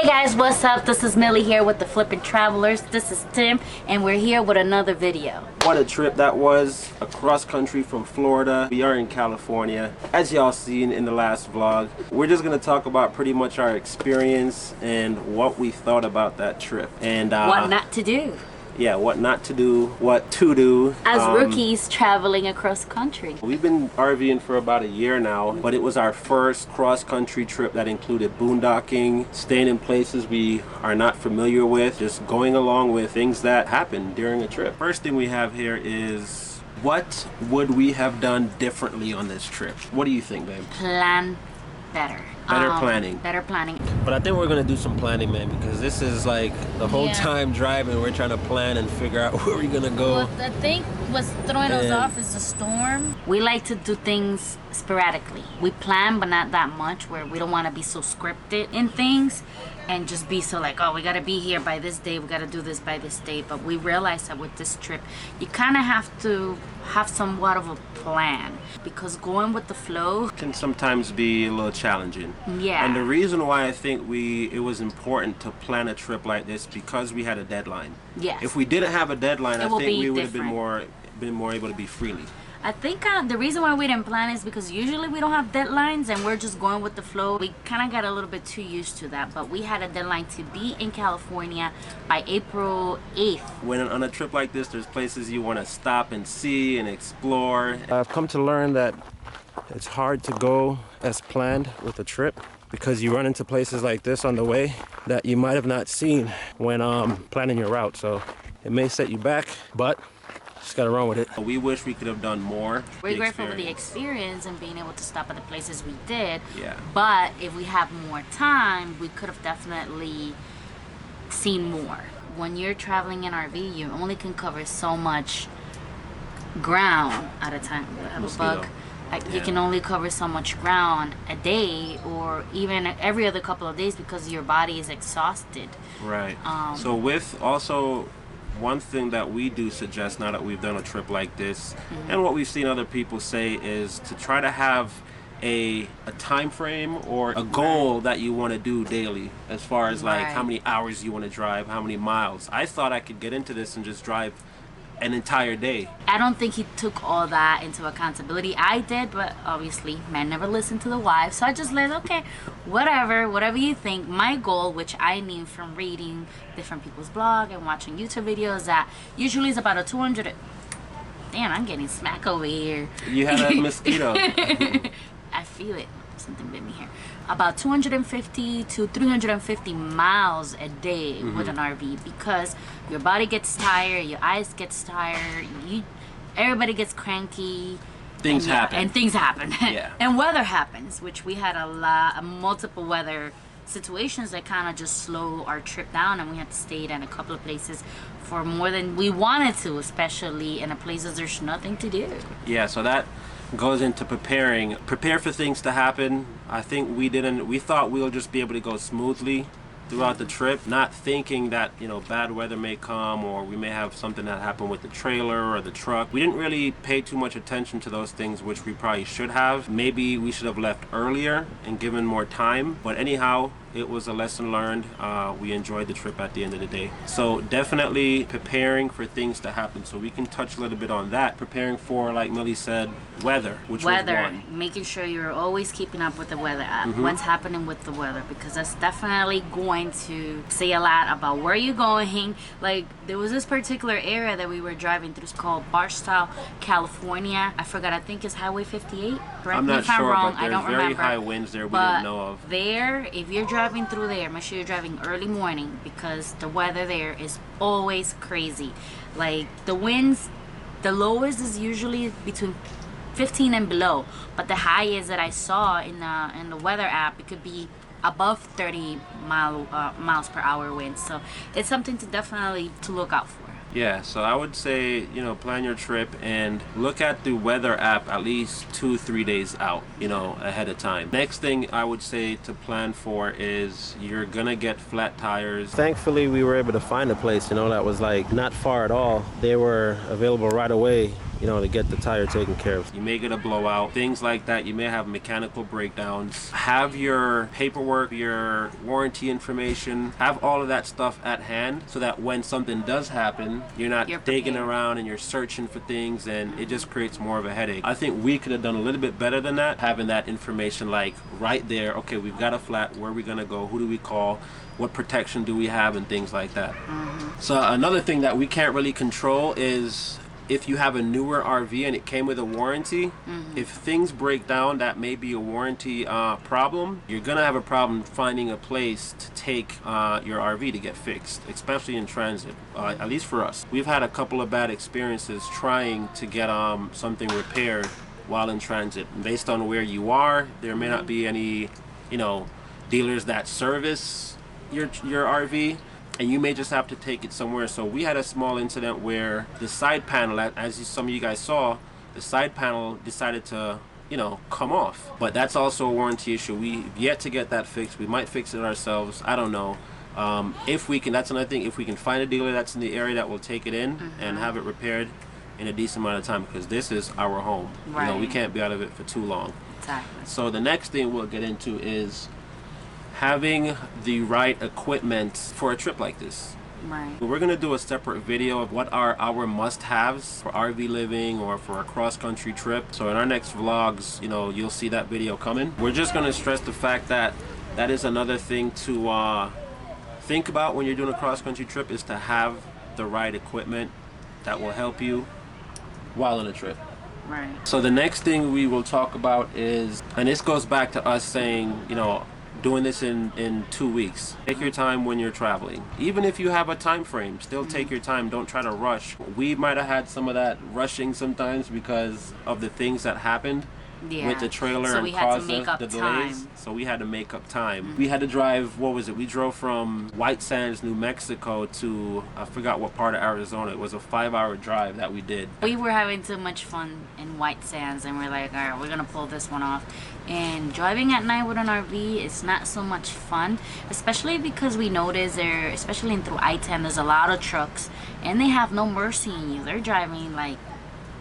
guys, what's up? This is Millie here with the Flippin' Travelers. This is Tim, and we're here with another video. What a trip that was, across country from Florida. We are in California, as y'all seen in the last vlog. We're just gonna talk about pretty much our experience and what we thought about that trip. And what not to do. Yeah, what not to do, what to do. As rookies traveling across country. We've been RVing for about a year now, but it was our first cross-country trip that included boondocking, staying in places we are not familiar with, just going along with things that happen during a trip. First thing we have here is, what would we have done differently on this trip? What do you think, babe? Plan better. Better planning. Better planning. But I think we're gonna do some planning, man, because this is like the whole time driving, we're trying to plan and figure out where we're gonna go. Well, I think what's throwing us off is the storm. We like to do things sporadically. We plan, but not that much, where we don't want to be so scripted in things and just be so like, oh, we gotta be here by this day, we gotta do this by this day. But we realized that with this trip, you kind of have to have somewhat of a plan, because going with the flow can sometimes be a little challenging. Yeah. And the reason why I think it was important to plan a trip like this, because we had a deadline. Yes. If we didn't have a deadline, I think we would have been different. more able to be freely. I think the reason why we didn't plan is because usually we don't have deadlines and we're just going with the flow. We kind of got a little bit too used to that, but we had a deadline to be in California by April 8th. When on a trip like this, there's places you want to stop and see and explore. I've come to learn that it's hard to go as planned with a trip, because you run into places like this on the way that you might have not seen when planning your route. So it may set you back, but just gotta run with it. We wish we could have done more. We're grateful for the experience and being able to stop at the places we did. Yeah. But if we have more time, we could have definitely seen more. When you're traveling in RV, you only can cover so much ground at a time. We have a bug. You can only cover so much ground a day, or even every other couple of days, because your body is exhausted. Right. So with also, one thing that we do suggest now that we've done a trip like this, and what we've seen other people say, is to try to have a time frame or a goal that you want to do daily, as far as like how many hours you want to drive, how many miles. I thought I could get into this and just drive an entire day. I don't think he took all that into accountability. I did, but obviously man never listened to the wife, so I just let, okay, whatever you think. My goal, which I knew from reading different people's blog and watching YouTube videos, that usually is about a 200. Damn, I'm getting smack over here. You had a mosquito. I feel it. Something bit me here. About 250 to 350 miles a day with an RV, because your body gets tired, your eyes gets tired, everybody gets cranky. Things happen. And things happen. Yeah. And weather happens, which we had multiple weather situations that kind of just slow our trip down, and we had to stay in a couple of places for more than we wanted to, especially in places there's nothing to do. Yeah, so that goes into prepare for things to happen. I think we thought we'll just be able to go smoothly throughout the trip, not thinking that, you know, bad weather may come, or we may have something that happened with the trailer or the truck. We didn't really pay too much attention to those things, which we probably should have. Maybe we should have left earlier and given more time, but anyhow, it was a lesson learned. We enjoyed the trip at the end of the day. So definitely preparing for things to happen. So we can touch a little bit on that. Preparing for, like Millie said, weather, which was one. Making sure you're always keeping up with the weather app. What's happening with the weather, because that's definitely going to say a lot about where you're going. Like, there was this particular area that we were driving through. It's called Barstow, California. I forgot. I think it's Highway 58. Correct me if I'm wrong. But there's very high winds there we didn't know of. There, if you're driving through there, make sure you're driving early morning, because the weather there is always crazy. Like, the winds, the lowest is usually between 15 and below, but the highest that I saw in the weather app, it could be above 30 miles per hour winds. So it's something to definitely look out for. Yeah, so I would say, you know, plan your trip and look at the weather app at least 2-3 days out, you know, ahead of time. Next thing I would say to plan for is you're gonna get flat tires. Thankfully, we were able to find a place, you know, that was like not far at all. They were available right away you know, to get the tire taken care of. You may get a blowout, things like that. You may have mechanical breakdowns. Have your paperwork, your warranty information, have all of that stuff at hand so that when something does happen, you're not digging around and you're searching for things, and it just creates more of a headache. I think we could have done a little bit better than that, having that information like right there. Okay, we've got a flat, where are we gonna go, who do we call, what protection do we have, and things like that. So another thing that we can't really control is if you have a newer RV and it came with a warranty, if things break down, that may be a warranty problem. You're gonna have a problem finding a place to take your RV to get fixed, especially in transit, at least for us. We've had a couple of bad experiences trying to get something repaired while in transit. Based on where you are, there may not be any, you know, dealers that service your RV, and you may just have to take it somewhere. So we had a small incident where the side panel, as some of you guys saw, the side panel decided to, you know, come off. But that's also a warranty issue. We've yet to get that fixed. We might fix it ourselves. I don't know. If we can, that's another thing. If we can find a dealer that's in the area that will take it in and have it repaired in a decent amount of time, because this is our home. Right. You know, we can't be out of it for too long. Exactly. So the next thing we'll get into is having the right equipment for a trip like this. Right. We're going to do a separate video of what are our must-haves for RV living or for a cross-country trip. So in our next vlogs, you know, you'll see that video coming. We're just going to stress the fact that that is another thing to think about when you're doing a cross-country trip, is to have the right equipment that will help you while on a trip. Right. So the next thing we will talk about is, and this goes back to us saying, you know, doing this in 2 weeks. Take your time when you're traveling. Even if you have a time frame, still take your time. Don't try to rush. We might have had some of that rushing sometimes because of the things that happened with the trailer, so and we had caused to make up the delays. time. So we had to make up time. We had to drive, what was it? We drove from White Sands, New Mexico to, I forgot what part of Arizona. It was a 5-hour drive that we did. We were having too much fun in White Sands, and we're like, all right, we're gonna pull this one off. And driving at night with an RV is not so much fun, especially because we notice there, especially through I-10, there's a lot of trucks, and they have no mercy in you. They're driving like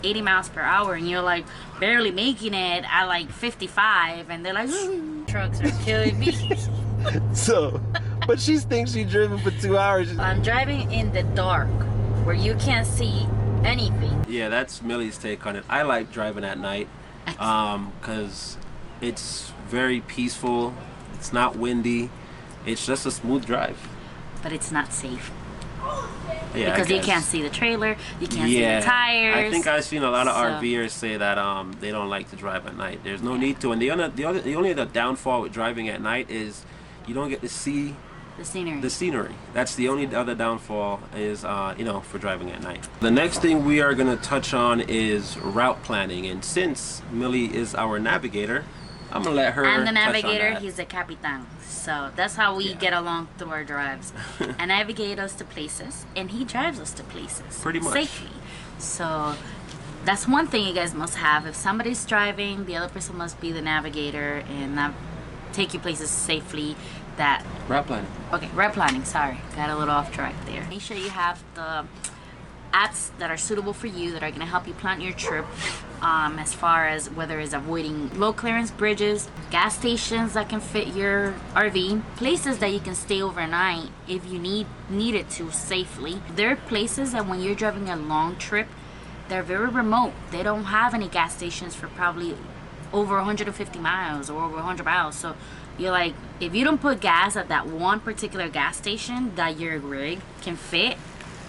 80 miles per hour, and you're like barely making it at like 55, and they're like, trucks are killing me. So, but she thinks she's driven for 2 hours. I'm driving in the dark where you can't see anything. Yeah, that's Millie's take on it. I like driving at night because it's very peaceful. It's not windy. It's just a smooth drive. But it's not safe. Yeah, because you can't see the trailer, you can't see the tires. I think I've seen a lot of RVers say that they don't like to drive at night. There's no need to. And the only downfall with driving at night is you don't get to see the scenery. That's the only other downfall is you know, for driving at night. The next thing we are going to touch on is route planning. And since Millie is our navigator, I'm going to let her I'm the touch on navigator, that. he's the capitan. So that's how we get along through our drives. I navigate us to places, and he drives us to places. Pretty much. Safely. So that's one thing you guys must have. If somebody's driving, the other person must be the navigator and take you places safely. That route planning. Okay, route planning, sorry. Got a little off track there. Make sure you have the apps that are suitable for you, that are going to help you plan your trip, as far as whether it's avoiding low clearance bridges, gas stations that can fit your RV, places that you can stay overnight if you needed to safely. There are places that when you're driving a long trip, they're very remote. They don't have any gas stations for probably over 150 miles or over 100 miles. So you're like, if you don't put gas at that one particular gas station that your rig can fit,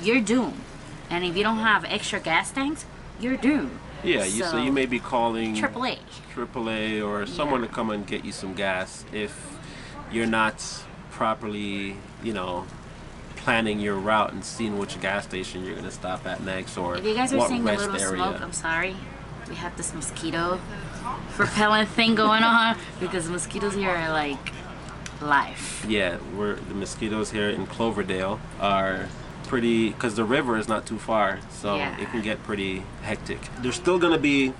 you're doomed. And if you don't have extra gas tanks, you're doomed. Yeah, so you may be calling AAA or someone to come and get you some gas if you're not properly, you know, planning your route and seeing which gas station you're going to stop at next, or if you guys are what seeing a rest little area. smoke, I'm sorry. We have this mosquito repellent thing going on because mosquitoes here are like life. Yeah, the mosquitoes here in Cloverdale are pretty, because the river is not too far, so it can get pretty hectic. There's still going to be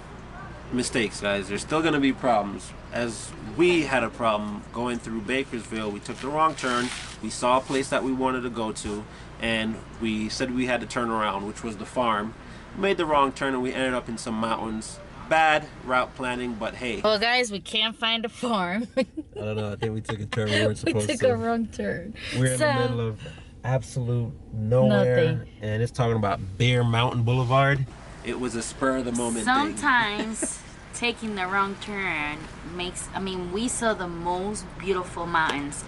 mistakes, guys. There's still going to be problems. As we had a problem going through Bakersville, we took the wrong turn. We saw a place that we wanted to go to, and we said we had to turn around, which was the farm. made the wrong turn and we ended up in some mountains. Bad route planning, but hey. Well, guys, we can't find a farm. I don't know. I think we took a turn we weren't supposed to. We took a wrong turn. We're in the middle of absolute nowhere. Nothing. And it's talking about Bear Mountain Boulevard. It was a spur of the moment Sometimes taking the wrong turn makes, I mean, we saw the most beautiful mountains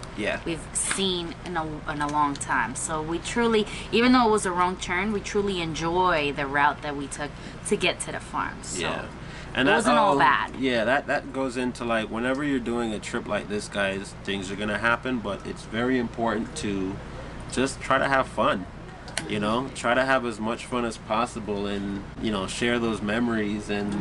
we've seen in a long time. So we truly, even though it was a wrong turn, we truly enjoy the route that we took to get to the farm. So yeah. And it wasn't all bad. Yeah, that goes into like whenever you're doing a trip like this, guys, things are gonna happen, but it's very important to just try to have fun. You know, try to have as much fun as possible and, you know, share those memories and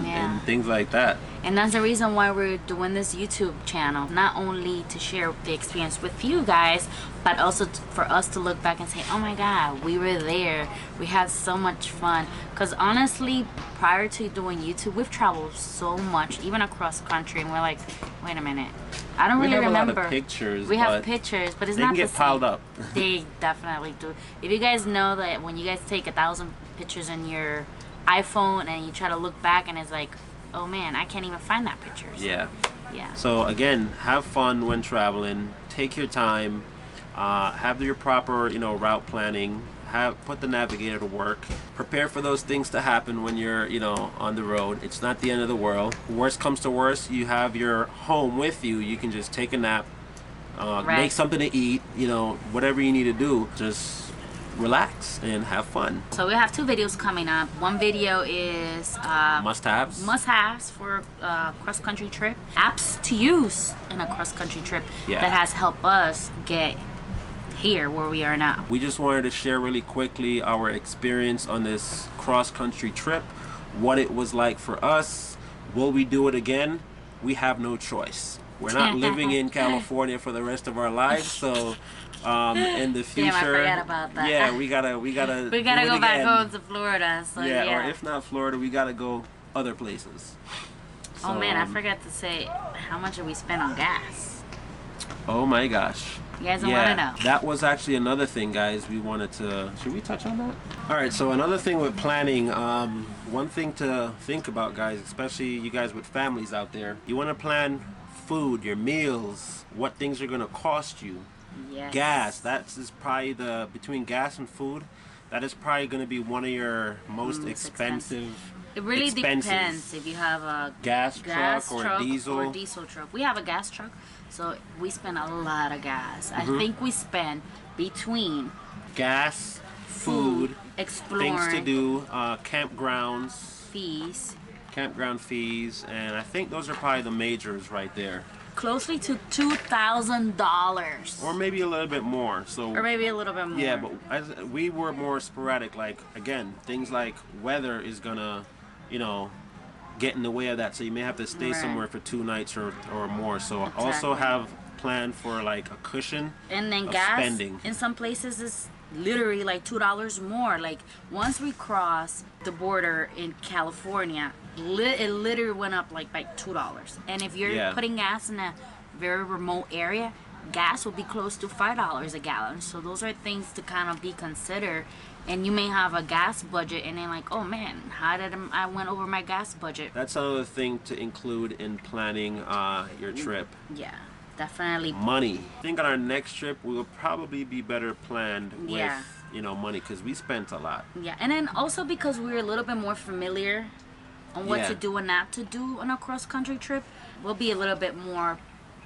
things like that. And that's the reason why we're doing this YouTube channel. Not only to share the experience with you guys, but also for us to look back and say, oh my God, we were there. We had so much fun. Because honestly, prior to doing YouTube, we've traveled so much, even across country. And we're like, wait a minute. I don't really remember. We have a lot of pictures. We have pictures, but it's not the same. They can get piled up. They definitely do. If you guys know that when you guys take 1,000 pictures in your iPhone and you try to look back and it's like, oh man, I can't even find that picture. So, yeah. Yeah. So again, have fun when traveling. Take your time. Have your proper, you know, route planning. Put the Navigator to work. Prepare for those things to happen when you're, you know, on the road. It's not the end of the world. Worst comes to worst, you have your home with you. You can just take a nap, make something to eat, you know, whatever you need to do. Just relax and have fun. So we have 2 videos coming up. One video is must-haves for a cross-country trip. Apps to use in a cross-country trip that has helped us get here where we are now. We just wanted to share really quickly our experience on this cross-country trip, what it was like for us. Will we do it again? We have no choice. We're not living in California for the rest of our lives, so in the future, I forgot about that. Yeah, we gotta go back home to Florida. So or if not Florida, we gotta go other places. So, oh man, I forgot to say how much did we spend on gas? Oh my gosh. You guys don't want to know. That was actually another thing, guys. We wanted to. Should we touch on that? All right. So another thing with planning, one thing to think about, guys, especially you guys with families out there, you want to plan food, your meals, what things are going to cost you. Yes. Gas. That's probably between gas and food. That is probably going to be one of your most expensive. It really depends if you have a gas truck or diesel truck. We have a gas truck, so we spend a lot of gas. I think we spend between gas, food, exploring, things to do, campgrounds, campground fees, and I think those are probably the majors right there. Closely to $2,000, or maybe a little bit more. Or maybe a little bit more. Yeah, but we were more sporadic. Like again, things like weather is gonna, you know, get in the way of that. So you may have to stay somewhere for 2 nights or more. So also have planned for like a cushion. And then gas spending in some places is literally like $2 more. Like once we cross the border in California, it literally went up like by $2. And if you're putting gas in a very remote area, gas will be close to $5 a gallon. So those are things to kind of be considered. And you may have a gas budget and then like, oh man, how did I went over my gas budget? That's another thing to include in planning your trip. Yeah, definitely. Money. I think on our next trip we will probably be better planned with you know, money, because we spent a lot. Yeah, and then also because we're a little bit more familiar on what to do and not to do on a cross-country trip, we'll be a little bit more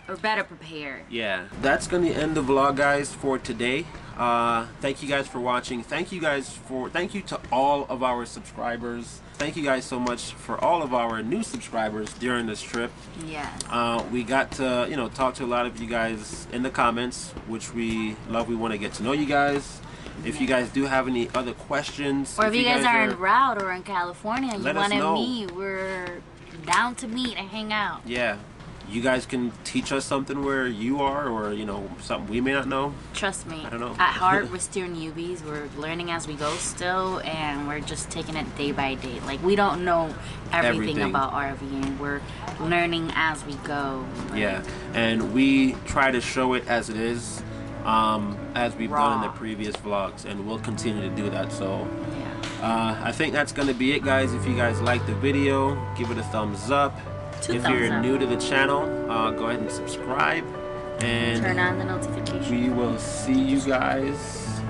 or better prepared. Yeah, that's gonna end the vlog, guys, for today. Thank you guys for watching. Thank you to all of our subscribers. Thank you guys so much for all of our new subscribers during this trip. Yeah. We got to, you know, talk to a lot of you guys in the comments, which we love. We want to get to know you guys. If you guys do have any other questions, or if you guys are en route or in California and you want to meet, we're down to meet and hang out. Yeah. You guys can teach us something where you are, or you know, something we may not know. Trust me. I don't know. At heart, we're still newbies. We're learning as we go still, and we're just taking it day by day. Like we don't know everything about RVing. We're learning as we go. Like, yeah, and we try to show it as it is, as we've done in the previous vlogs, and we'll continue to do that. So. Yeah. I think that's going to be it, guys. If you guys like the video, give it a thumbs up. If you're new to the channel, go ahead and subscribe. And turn on the notifications. We will see you guys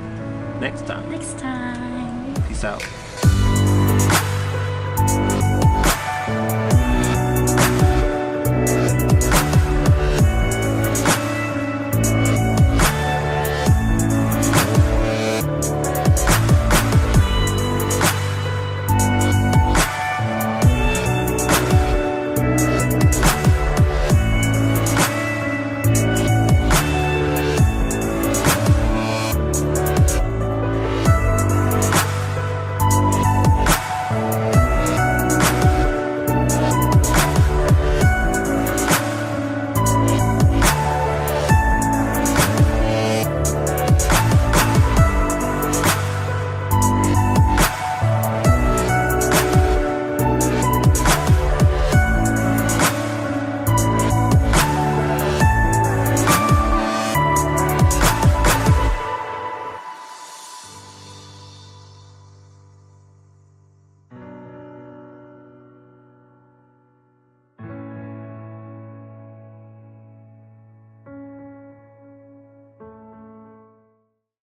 next time. Next time. Peace out.